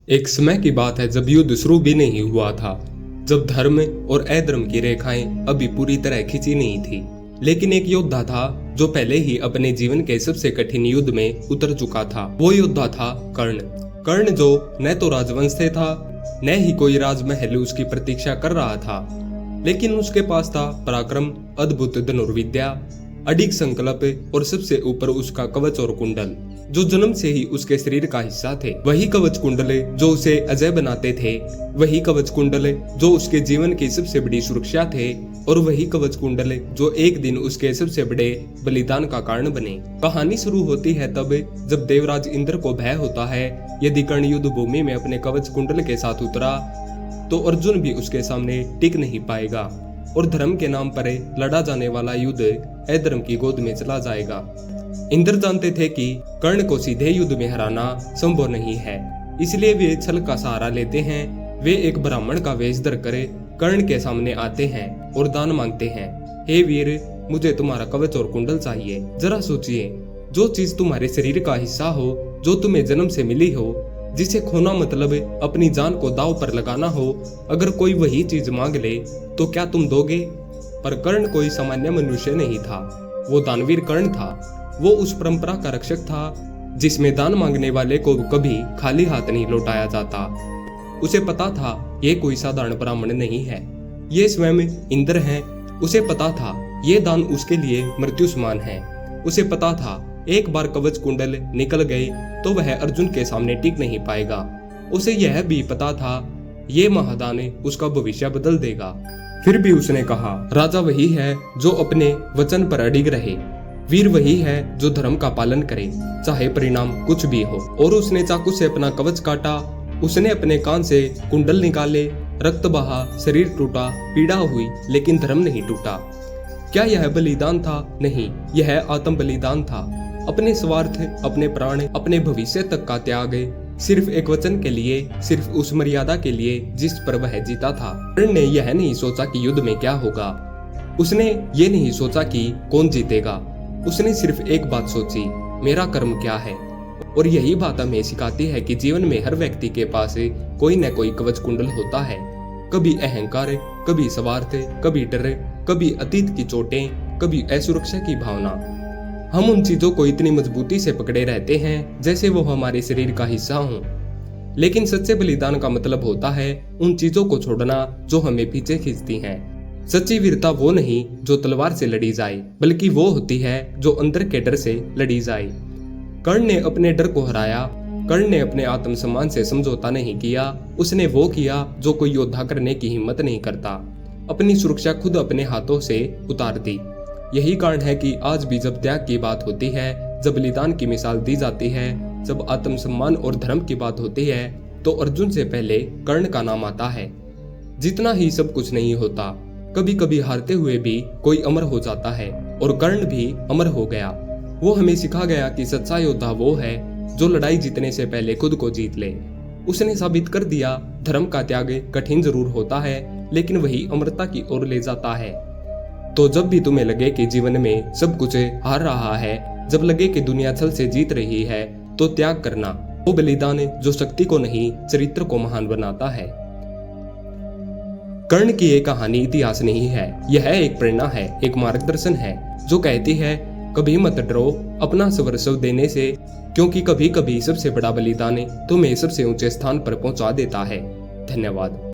एक समय की बात है जब युद्ध शुरू भी नहीं हुआ था, जब धर्म और अधर्म की रेखाएं अभी पूरी तरह खिंची नहीं थी। लेकिन एक योद्धा था जो पहले ही अपने जीवन के सबसे कठिन युद्ध में उतर चुका था। वो योद्धा था कर्ण। कर्ण जो न तो राजवंश से था, न ही कोई राजमहल उसकी प्रतीक्षा कर रहा था, लेकिन उसके पास था पराक्रम, अद्भुत धनुर्विद्या, अडिग संकल्प और सबसे ऊपर उसका कवच और कुंडल, जो जन्म से ही उसके शरीर का हिस्सा थे। वही कवच कुंडल जो उसे अजय बनाते थे, वही कवच कुंडल जो उसके जीवन की सबसे बड़ी सुरक्षा थे, और वही कवच कुंडल जो एक दिन उसके सबसे बड़े बलिदान का कारण बने। कहानी शुरू होती है तब जब देवराज इंद्र को भय होता है यदि कर्ण युद्ध भूमि में अपने कवच कुंडल के साथ उतरा तो अर्जुन भी उसके सामने टिक नहीं पाएगा और धर्म के नाम पर लड़ा जाने वाला युद्ध अधर्म की गोद में चला जाएगा। इंद्र जानते थे कि कर्ण को सीधे युद्ध में हराना संभव नहीं है, इसलिए वे छल का सहारा लेते हैं। वे एक ब्राह्मण का वेश धर कर कर्ण के सामने आते हैं और दान मांगते हैं। हे वीर, मुझे तुम्हारा कवच और कुंडल चाहिए। जरा सोचिए, जो चीज तुम्हारे शरीर का हिस्सा हो, जो तुम्हें जन्म से मिली हो, जिसे खोना मतलब अपनी जान को दांव पर लगाना हो, अगर कोई वही चीज मांग ले तो क्या तुम दोगे? पर कर्ण कोई सामान्य मनुष्य नहीं था, वो दानवीर कर्ण था। वो उस परंपरा का रक्षक था जिसमें दान मांगने वाले को कभी खाली हाथ नहीं लौटाया जाता। उसे पता था ये कोई साधारण ब्राह्मण नहीं है, ये स्वयं इंद्र हैं। उसे पता था ये दान उसके लिए मृत्यु समान है। उसे पता था एक बार कवच कुंडल निकल गए तो वह अर्जुन के सामने टिक नहीं पाएगा। उसे यह भी पता था ये महादान उसका भविष्य बदल देगा। फिर भी उसने कहा, राजा वही है जो अपने वचन पर अडिग रहे, वीर वही है जो धर्म का पालन करे, चाहे परिणाम कुछ भी हो। और उसने चाकू से अपना कवच काटा, उसने अपने कान से कुंडल निकाले, रक्त बहा, शरीर टूटा, पीड़ा हुई, लेकिन धर्म नहीं टूटा। क्या यह बलिदान था? नहीं, यह आत्म बलिदान था। अपने स्वार्थ, अपने प्राण, अपने भविष्य तक का त्याग, सिर्फ एक वचन के लिए, सिर्फ उस मर्यादा के लिए जिस पर वह जीता था। कर्ण ने यह नहीं सोचा कि युद्ध में क्या होगा, उसने ये नहीं सोचा कि कौन जीतेगा। उसने सिर्फ एक बात सोची, मेरा कर्म क्या है। और यही बात हमें सिखाती है कि जीवन में हर व्यक्ति के पास कोई न कोई कवच कुंडल होता है। कभी अहंकार, कभी स्वार्थ, कभी डर, कभी अतीत की चोटें, कभी असुरक्षा की भावना। हम उन चीजों को इतनी मजबूती से पकड़े रहते हैं जैसे वो हमारे शरीर का हिस्सा हों। लेकिन सच्चे बलिदान का मतलब होता है उन चीजों को छोड़ना जो हमें पीछे खींचती हैं। सच्ची वीरता वो नहीं जो तलवार से लड़ी जाए, बल्कि वो होती है जो अंदर के डर से लड़ी जाए। कर्ण ने अपने डर को हराया। कर्ण ने अपने आत्मसम्मान से समझौता नहीं किया। उसने वो किया जो कोई योद्धा करने की हिम्मत नहीं करता। अपनी सुरक्षा खुद अपने हाथों से उतार दी। यही कारण है कि आज भी जब त्याग की बात होती है, जब बलिदान की मिसाल दी जाती है, जब आत्मसम्मान और धर्म की बात होती है, तो अर्जुन से पहले कर्ण का नाम आता है। जितना ही सब कुछ नहीं होता, कभी कभी हारते हुए भी कोई अमर हो जाता है, और कर्ण भी अमर हो गया। वो हमें सिखा गया कि सच्चा योद्धा वो है जो लड़ाई जीतने से पहले खुद को जीत ले। उसने साबित कर दिया, धर्म का त्याग कठिन जरूर होता है, लेकिन वही अमरता की ओर ले जाता है। तो जब भी तुम्हें लगे कि जीवन में सब कुछ हार रहा है, जब लगे कि दुनिया छल से जीत रही है, तो त्याग करना, वो बलिदान जो शक्ति को नहीं चरित्र को महान बनाता है। कर्ण की ये कहानी इतिहास नहीं है, यह एक प्रेरणा है, एक मार्गदर्शन है जो कहती है कभी मत डरो अपना सर्वस्व देने से, क्योंकि कभी कभी सबसे बड़ा बलिदान तुम्हें सबसे ऊंचे स्थान पर पहुंचा देता है। धन्यवाद।